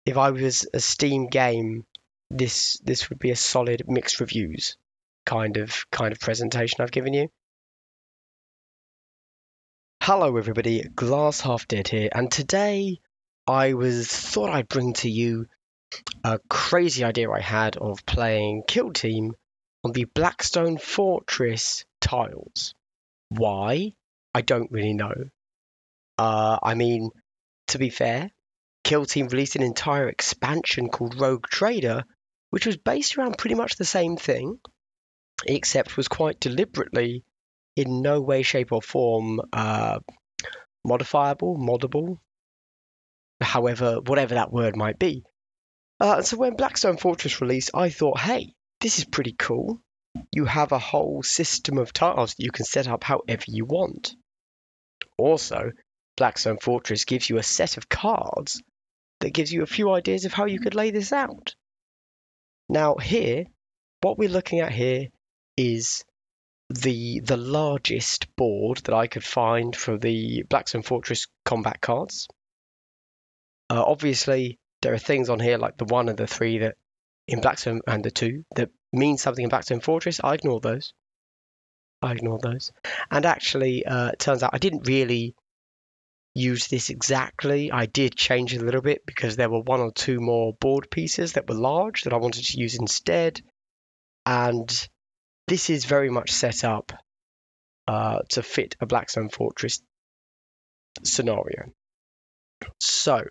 if I was a Steam game, this would be a solid mixed reviews kind of presentation I've given you. Hello everybody, Glass Half Dead here, and today I thought I'd bring to you a crazy idea I had of playing Kill Team on the Blackstone Fortress tiles. Why? I don't really know. I mean, to be fair, Kill Team released an entire expansion called Rogue Trader, which was based around pretty much the same thing, except was quite deliberately in no way, shape, or form modifiable, moddable, however, whatever that word might be. So when Blackstone Fortress released, I thought, hey, this is pretty cool. You have a whole system of tiles that you can set up however you want. Also, Blackstone Fortress gives you a set of cards that gives you a few ideas of how you could lay this out. Now here, what we're looking at here is the largest board that I could find for the Blackstone Fortress combat cards. Obviously, there are things on here like the 1 and the 3 that in Blackstone and the 2 that mean something in Blackstone Fortress. I ignore those. And actually, it turns out I didn't really use this exactly. I did change it a little bit because there were 1 or 2 more board pieces that were large that I wanted to use instead. And this is very much set up to fit a Blackstone Fortress scenario. So,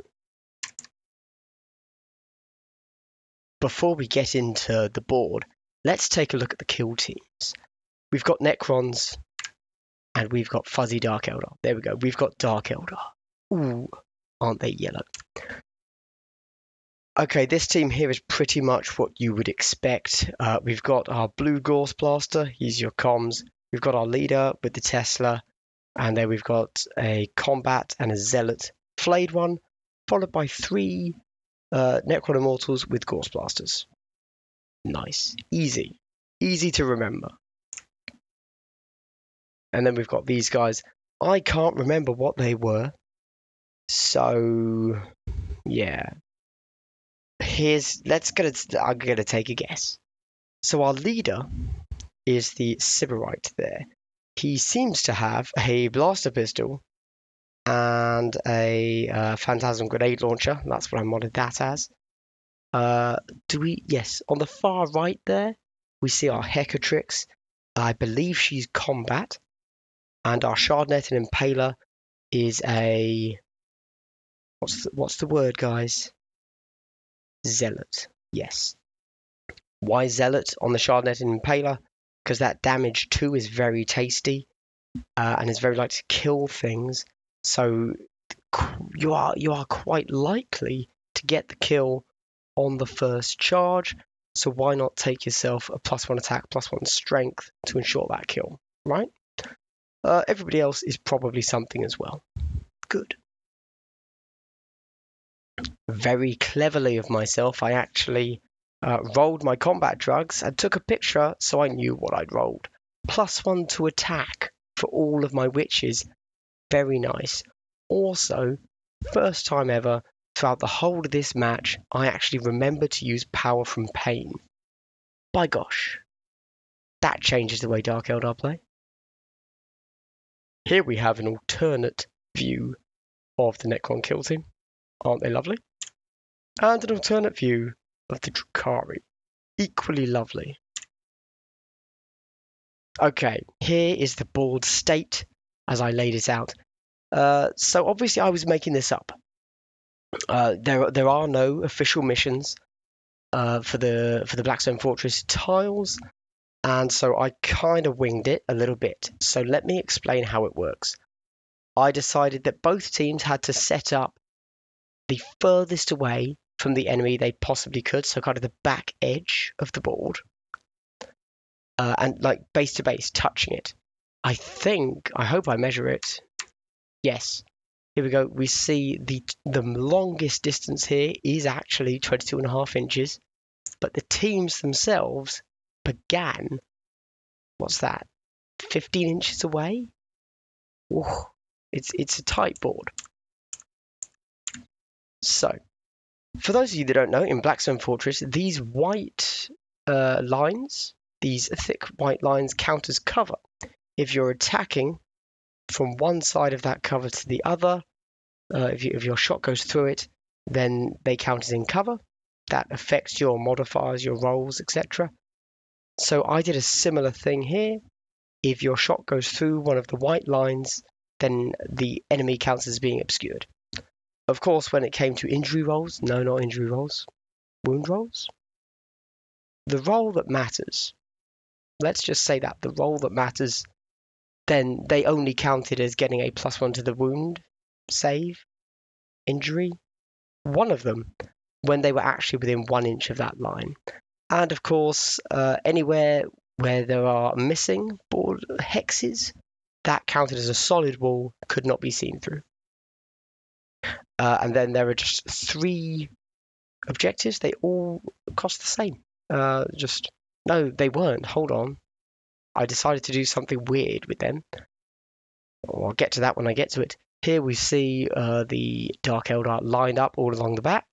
before we get into the board, let's take a look at the kill teams. We've got Necrons, and we've got Fuzzy Dark Eldar. There we go. We've got Dark Eldar. Ooh, aren't they yellow? Okay, this team here is pretty much what you would expect. We've got our blue Gorse Blaster. He's your comms. We've got our leader with the Tesla. And then we've got a combat and a zealot flayed one, followed by 3 Necron Immortals with Gorse Blasters. Nice. Easy. Easy to remember. And then we've got these guys. I can't remember what they were. So, yeah. I'm gonna take a guess. So our leader is the Sybarite there. He seems to have a blaster pistol and a phantasm grenade launcher. That's what I modded that as. Yes, on the far right there, we see our Hecatrix. I believe she's combat. And our Shardnet and Impaler is a... What's the word, guys? Zealot. Yes. Why Zealot on the Shardnet and Impaler? Because that damage too is very tasty and is very likely to kill things. So you are quite likely to get the kill on the first charge. So why not take yourself a +1 attack, +1 strength to ensure that kill, right? Everybody else is probably something as well. Good. Very cleverly of myself, I actually rolled my combat drugs and took a picture so I knew what I'd rolled. +1 to attack for all of my witches. Very nice. Also, first time ever, throughout the whole of this match, I actually remembered to use Power from Pain. By gosh, that changes the way Dark Eldar play. Here we have an alternate view of the Necron kill team. Aren't they lovely? And an alternate view of the Drukhari. Equally lovely. Okay, here is the board state as I laid it out. So obviously I was making this up. There are no official missions for the Blackstone Fortress tiles, and so I kind of winged it a little bit. So let me explain how it works. I decided that both teams had to set up the furthest away from the enemy they possibly could, so kind of the back edge of the board, and like base to base, touching it. I hope I measure it. Yes, here we go. We see the longest distance here is actually 22.5 inches, but the teams themselves began, what's that, 15 inches away? Ooh, it's a tight board. So For those of you that don't know, in Blackstone Fortress, these white lines, these thick white lines, count as cover. If you're attacking from one side of that cover to the other, if your shot goes through it, then they count as in cover. That affects your modifiers, your rolls, etc. So I did a similar thing here. If your shot goes through one of the white lines, then the enemy counts as being obscured. Of course, when it came to injury rolls, no, not injury rolls, wound rolls, the roll that matters, let's just say that, the roll that matters, then they only counted as getting a +1 to the wound, save, injury, one of them, when they were actually within 1 inch of that line. And of course, anywhere where there are missing board hexes, that counted as a solid wall, could not be seen through. And then there are just 3 objectives. They all cost the same. No, they weren't. Hold on. I decided to do something weird with them. I'll get to that when I get to it. Here we see the Dark Eldar lined up all along the back.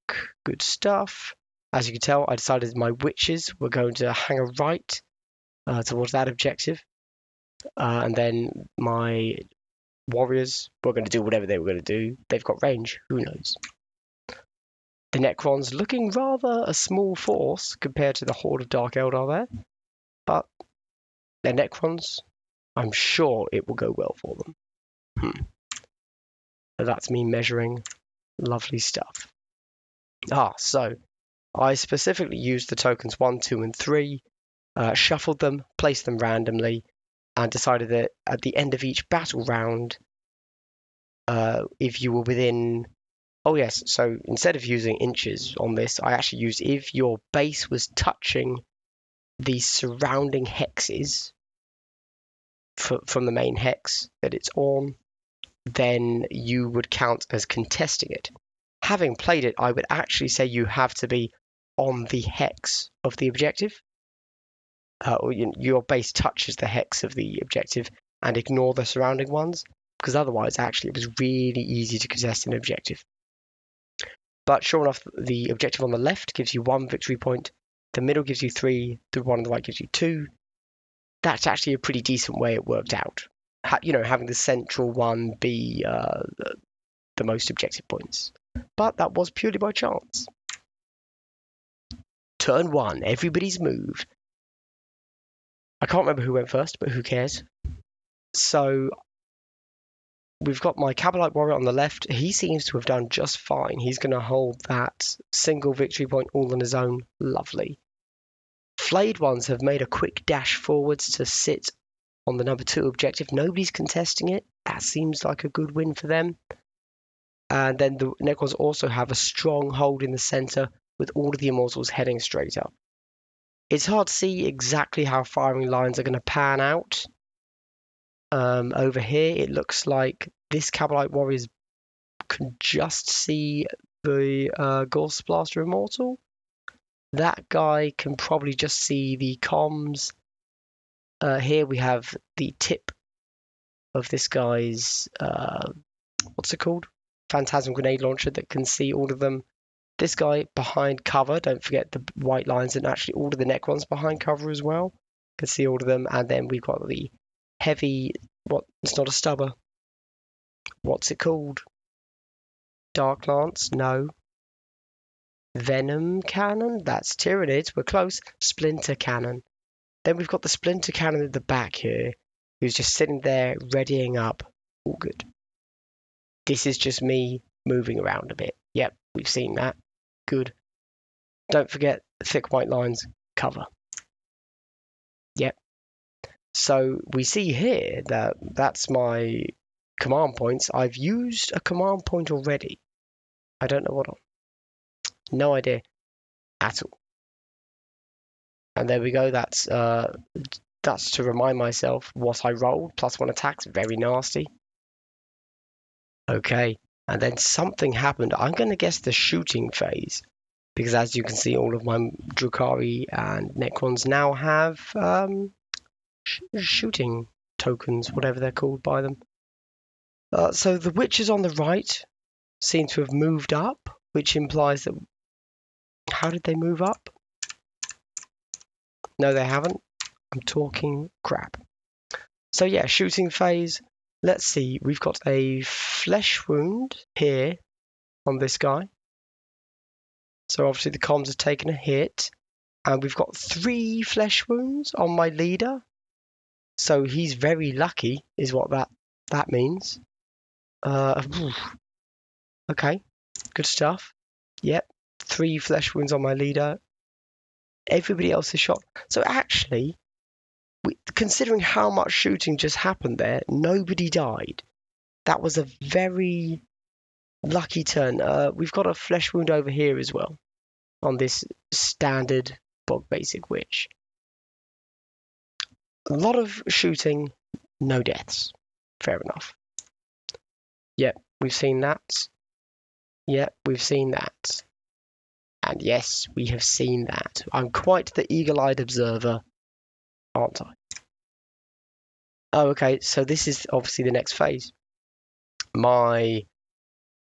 Good stuff. As you can tell, I decided my witches were going to hang a right towards that objective. And then my warriors were going to do whatever they were going to do. They've got range. Who knows? The Necrons looking rather a small force compared to the horde of Dark Eldar there. But they're Necrons. I'm sure it will go well for them. So that's me measuring. Lovely stuff. So I specifically used the tokens 1, 2, and 3, shuffled them, placed them randomly, and decided that at the end of each battle round, if you were within... Oh yes, so instead of using inches on this, I actually used if your base was touching the surrounding hexes from the main hex that it's on, then you would count as contesting it. Having played it, I would actually say you have to be on the hex of the objective. Or your base touches the hex of the objective and ignore the surrounding ones, because otherwise actually it was really easy to contest an objective. But sure enough, the objective on the left gives you 1 victory point, the middle gives you 3, the one on the right gives you 2. That's actually a pretty decent way it worked out. Having the central one be the most objective points. But that was purely by chance. Turn 1, everybody's moved. I can't remember who went first, but who cares? So we've got my Cabalite Warrior on the left. He seems to have done just fine. He's going to hold that single victory point all on his own. Lovely. Flayed ones have made a quick dash forwards to sit on the number 2 objective. Nobody's contesting it. That seems like a good win for them. And then the Necrons also have a strong hold in the center with all of the Immortals heading straight up. It's hard to see exactly how firing lines are going to pan out. Over here, it looks like this Cabalite Warrior can just see the Ghost Blaster Immortal. That guy can probably just see the comms. Here we have the tip of this guy's, what's it called? Phantasm Grenade Launcher that can see all of them. This guy behind cover, don't forget the white lines, and actually all of the Necrons behind cover as well. Can see all of them. And then we've got the heavy, it's not a stubber. What's it called? Dark Lance? No. Venom Cannon? That's Tyranids. We're close. Splinter Cannon. Then we've got the Splinter Cannon at the back here, who's just sitting there readying up. All good. This is just me moving around a bit. Yep, we've seen that. Good. Don't forget the thick white lines cover. Yep. So we see here that that's my command points. I've used a command point already. I don't know what on. No idea at all. And there we go. That's to remind myself what I rolled. +1 attacks. Very nasty. Okay. And then something happened. I'm going to guess the shooting phase. Because as you can see, all of my Drukhari and Necrons now have shooting tokens, whatever they're called by them. So the witches on the right seem to have moved up, which implies that how did they move up? No, they haven't. I'm talking crap. So yeah, shooting phase. Let's see. We've got a flesh wound here on this guy. So obviously the comms have taken a hit. And we've got 3 flesh wounds on my leader. So he's very lucky, is what that means. Okay, good stuff. Yep, 3 flesh wounds on my leader. Everybody else is shot. So actually, considering how much shooting just happened there, nobody died. That was a very lucky turn. We've got a flesh wound over here as well on this standard bog basic witch. A lot of shooting, no deaths. Fair enough. Yep, we've seen that. Yep, we've seen that. And yes, we have seen that. I'm quite the eagle-eyed observer, aren't I? Oh, okay, so this is obviously the next phase. My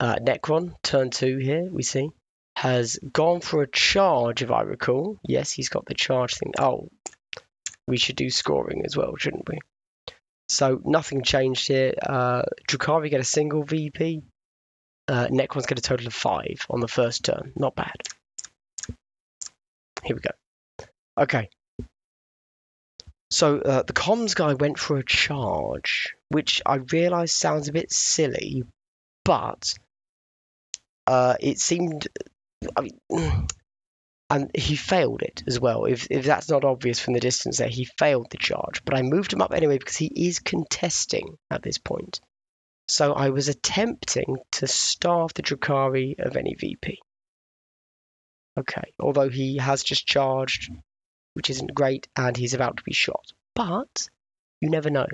Necron, turn 2 here, we see, has gone for a charge, if I recall. Yes, he's got the charge thing. Oh, we should do scoring as well, shouldn't we? So nothing changed here. Drukhari get a single VP. Necrons get a total of 5 on the first turn. Not bad. Here we go. Okay. So the comms guy went for a charge, which I realise sounds a bit silly, but it seemed... I mean, and he failed it as well. If that's not obvious from the distance there, he failed the charge. But I moved him up anyway because he is contesting at this point. So I was attempting to starve the Drukhari of any VP. Okay, although he has just charged, which isn't great, and he's about to be shot. But you never know.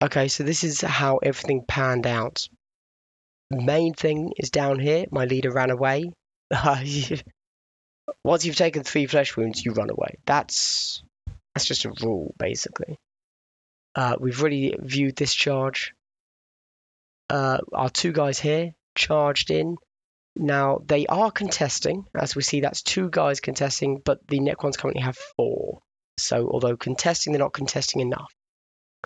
Okay, so this is how everything panned out. The main thing is down here. My leader ran away. Once you've taken 3 flesh wounds, you run away. That's just a rule, basically. We've already viewed this charge. Our 2 guys here charged in. Now, they are contesting. As we see, that's 2 guys contesting, but the Necrons currently have 4. So, although contesting, they're not contesting enough.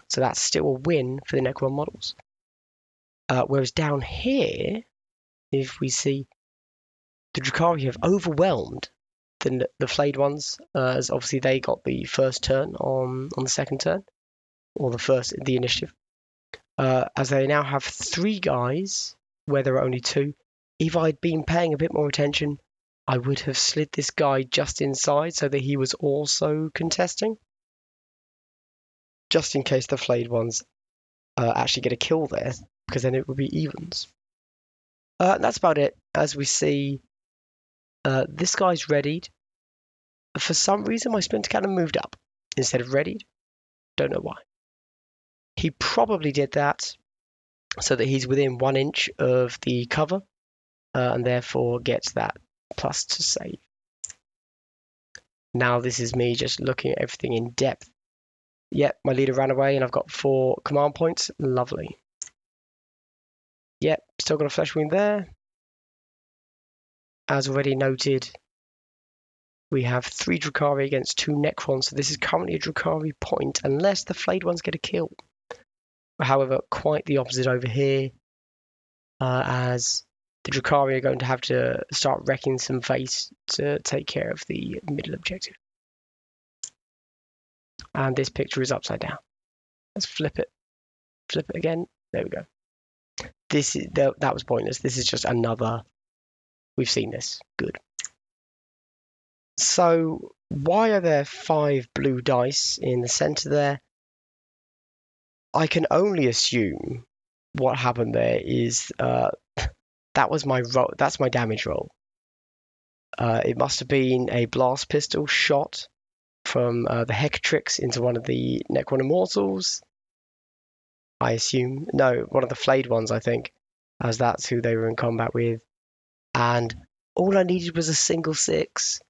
So that's still a win for the Necron models. Whereas down here, if we see the Drukhari have overwhelmed the flayed ones, as obviously they got the first turn on the second turn, or the initiative. As they now have 3 guys, where there are only 2. If I'd been paying a bit more attention, I would have slid this guy just inside so that he was also contesting. Just in case the flayed ones actually get a kill there, because then it would be evens. That's about it. As we see, this guy's readied. For some reason, my splinter cannon moved up instead of readied. Don't know why. He probably did that so that he's within 1 inch of the cover, and therefore gets that plus to save. Now this is me just looking at everything in depth. Yep, my leader ran away and I've got 4 command points. Lovely. Yep, still got a flesh wound there. As already noted, we have 3 Drukhari against 2 Necrons, so this is currently a Drukhari point, unless the flayed ones get a kill. However, quite the opposite over here, as the Drukhari are going to have to start wrecking some face to take care of the middle objective. And this picture is upside down. Let's flip it. Flip it again. There we go. That was pointless. This is just another... We've seen this. Good. So, why are there 5 blue dice in the center there? I can only assume what happened there is that was my roll. That's my damage roll. It must have been a blast pistol shot from the Hecatrix into one of the Necron Immortals. I assume. No, one of the flayed ones, I think, as that's who they were in combat with. And all I needed was a single 6.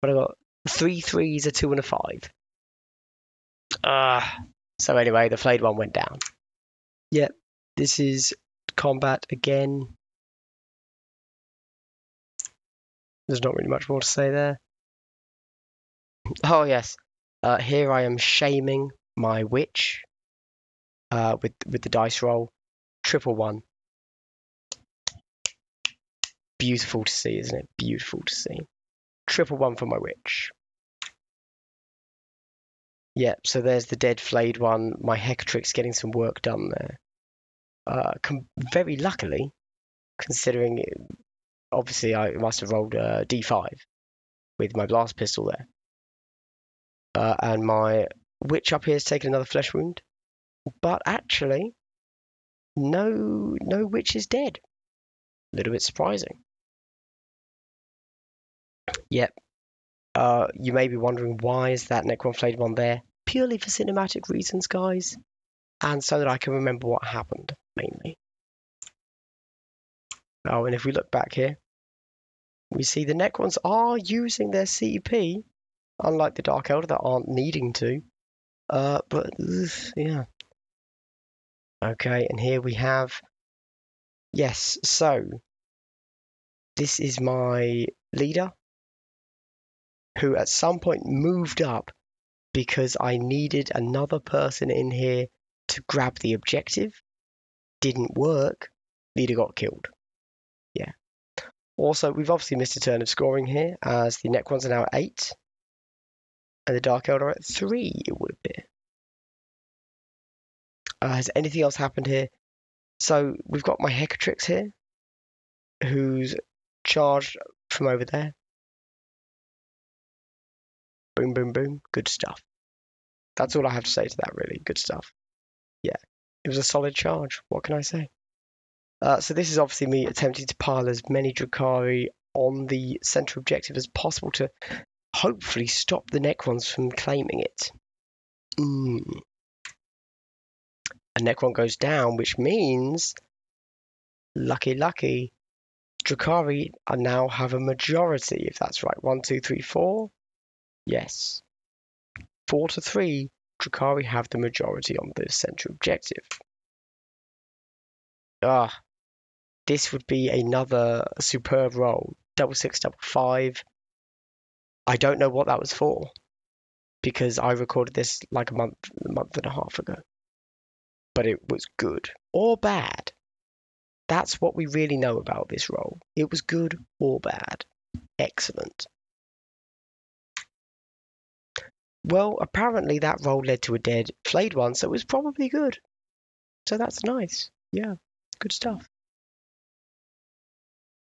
But I got 3 3s, a 2 and a 5. So anyway, the flayed one went down. Yep, this is combat again. There's not really much more to say there. Oh yes, here I am shaming my witch with the dice roll. Triple one. Beautiful to see, isn't it? Beautiful to see. Triple one for my witch. Yep, so there's the dead flayed one. My Hecatrix getting some work done there. Very luckily, considering obviously I must have rolled a d5 with my blast pistol there. And my witch up here has taken another flesh wound. But actually, no witch is dead. A little bit surprising. Yep. You may be wondering, why is that Necron flayed one there? Purely for cinematic reasons, guys. And so that I can remember what happened, mainly. Oh, and if we look back here, we see the Necrons are using their CP, unlike the Dark Elder that aren't needing to. But, yeah. Okay, and here we have... Yes, so... This is my leader, who at some point moved up because I needed another person in here to grab the objective. Didn't work. Leader got killed. Yeah. Also, we've obviously missed a turn of scoring here, as the Necrons are now at 8, and the Dark Elder at 3, it would appear. Has anything else happened here? So, we've got my Hecatrix here, who's charged from over there. Boom, boom, boom. Good stuff. That's all I have to say to that, really. Good stuff. Yeah. It was a solid charge. What can I say? So this is obviously me attempting to pile as many Drukhari on the center objective as possible to hopefully stop the Necrons from claiming it. A Necron goes down, which means, lucky, Drukhari now have a majority, if that's right. 1, 2, 3, 4. Yes. 4-3, Drukhari have the majority on the center objective. This would be another superb roll. 6, 5. I don't know what that was for, because I recorded this like a month and a half ago. But it was good or bad. That's what we really know about this roll. It was good or bad. Excellent. Well, apparently that roll led to a dead flayed one, so it was probably good. So that's nice. Yeah, good stuff.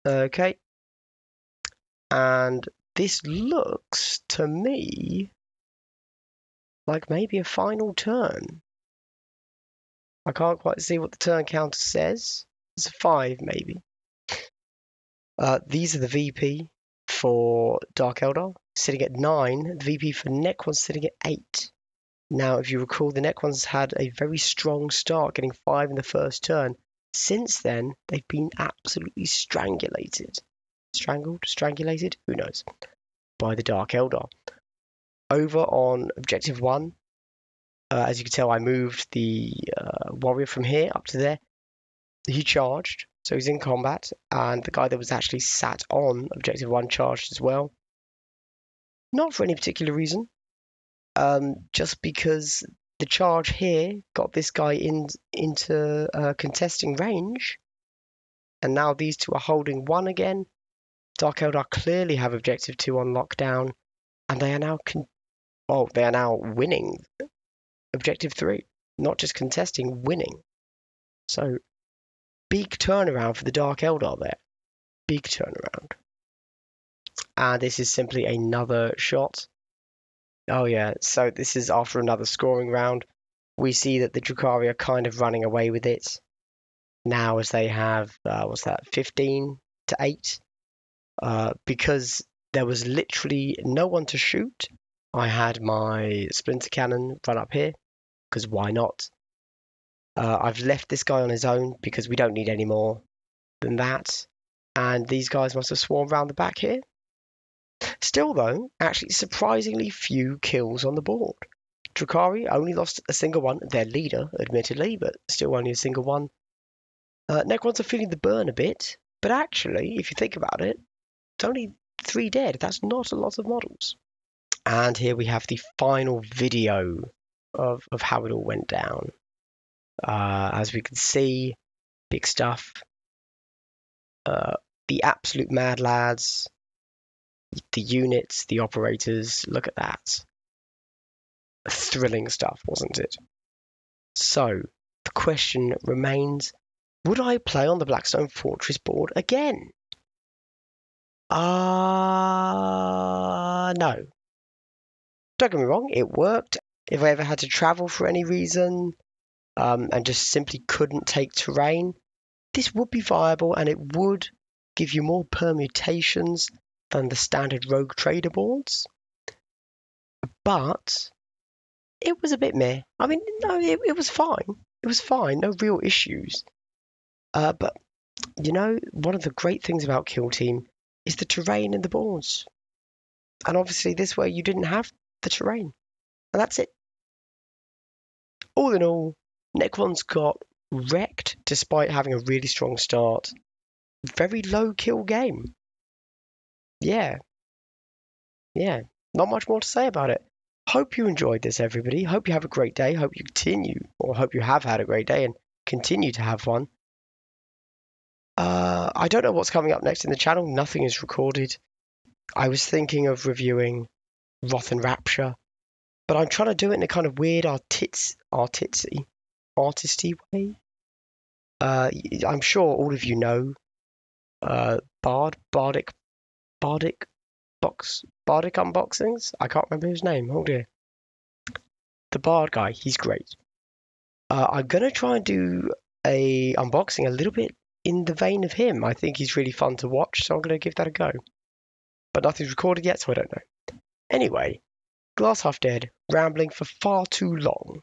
Okay. And this looks to me like maybe a final turn. I can't quite see what the turn counter says. It's a 5, maybe. These are the VP for Dark Elder, sitting at 9. The VP for Necrons sitting at 8. Now, if you recall, the Necrons had a very strong start, getting 5 in the first turn. Since then, they've been absolutely strangulated. Strangulated? Who knows? By the Dark Elder. Over on Objective 1, as you can tell, I moved the warrior from here up to there. He charged, so he's in combat, and the guy that was actually sat on Objective 1 charged as well. Not for any particular reason, just because the charge here got this guy into contesting range, and now these two are holding 1 again. Dark Eldar clearly have Objective 2 on lockdown, and they are now they are now winning Objective 3, not just contesting, winning. So big turnaround for the Dark Eldar there. Big turnaround. And this is simply another shot. Oh yeah, so this is after another scoring round. We see that the Drukhari are kind of running away with it now, as they have, 15-8? Because there was literally no one to shoot. I had my splinter cannon run up here, because why not? I've left this guy on his own because we don't need any more than that. And these guys must have swarmed around the back here. Still, though, actually surprisingly few kills on the board. Drukhari only lost a single one, their leader, admittedly, but still only a single one. Necrons are feeling the burn a bit, but actually, if you think about it, it's only 3 dead. That's not a lot of models. And here we have the final video of how it all went down. As we can see, big stuff. The absolute mad lads, the units, the operators. Look at that. Thrilling stuff, wasn't it? So the question remains, would I play on the Blackstone Fortress board again? No. Don't get me wrong, it worked. If I ever had to travel for any reason, and just simply couldn't take terrain, this would be viable and it would give you more permutations than the standard rogue trader boards. But it was a bit meh. I mean, no, it was fine. It was fine, no real issues. But, you know, one of the great things about Kill Team is the terrain in the boards. And obviously this way you didn't have the terrain. And that's it. All in all, Necrons got wrecked despite having a really strong start. Very low kill game. Yeah. Not much more to say about it. Hope you enjoyed this, everybody. Hope you have a great day. Hope you hope you have had a great day and continue to have one. I don't know what's coming up next in the channel. Nothing is recorded. I was thinking of reviewing Wrath and Rapture, but I'm trying to do it in a kind of weird artisty way. I'm sure all of you know Bardic unboxings. I can't remember his name. Oh dear. The Bard guy. He's great. I'm gonna try and do a unboxing a little bit in the vein of him. I think he's really fun to watch, so I'm gonna give that a go. But nothing's recorded yet, so I don't know. Anyway, glass half dead, rambling for far too long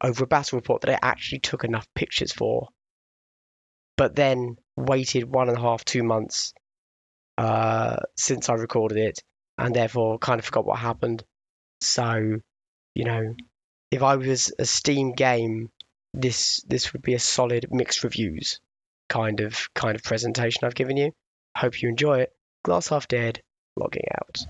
over a battle report that I actually took enough pictures for, but then waited 1.5, 2 months since I recorded it, and therefore kind of forgot what happened. So, you know, if I was a Steam game, this would be a solid mixed reviews kind of presentation I've given you. Hope you enjoy it. Glass half dead, logging out.